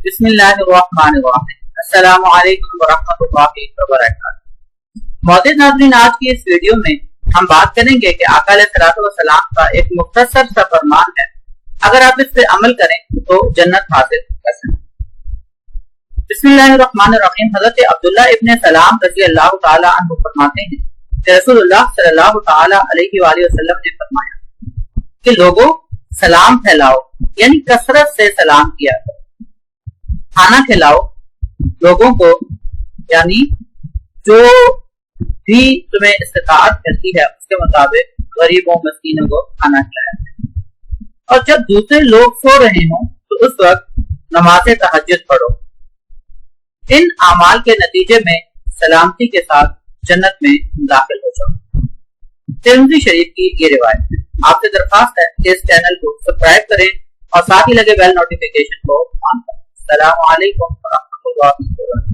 بسم اللہ الرحمن الرحیم۔ السلام علیکم ورحمۃ اللہ وبرکاتہ۔ معزز ناظرین، آج کی اس ویڈیو میں ہم بات کریں گے کہ آقا علیہ الصلوۃ والسلام کا ایک مختصر سا فرمان ہے، اگر آپ اس پہ عمل کریں تو جنت حاصل کر سکیں۔ بسم اللہ الرحمن الرحیم۔ حضرت عبداللہ ابن سلام رضی اللہ تعالی عنہ فرماتے ہیں کہ رسول اللہ صلی اللہ تعالی علیہ وآلہ وسلم نے فرمایا کہ لوگوں سلام پھیلاؤ، یعنی کثرت سے سلام کیا کرو، کھانا کھلاؤ لوگوں کو، یعنی جو بھی تمہیں استطاعت کرتی ہے اس کے مطابق غریبوں مسکینوں کو کھانا کھلایا کرو، اور جب دوسرے لوگ سو رہے ہوں تو اس وقت نماز تہجد پڑھو۔ ان اعمال کے نتیجے میں سلامتی کے ساتھ جنت میں داخل ہو جاؤ۔ ترمذی شریف کی یہ روایت ہے۔ آپ سے درخواست ہے کہ اس چینل کو سبسکرائب کریں اور ساتھ ہی لگے بیل نوٹیفیکیشن کو آن کریں۔ السلام علیکم ورحمۃ اللہ وبرکاتہ۔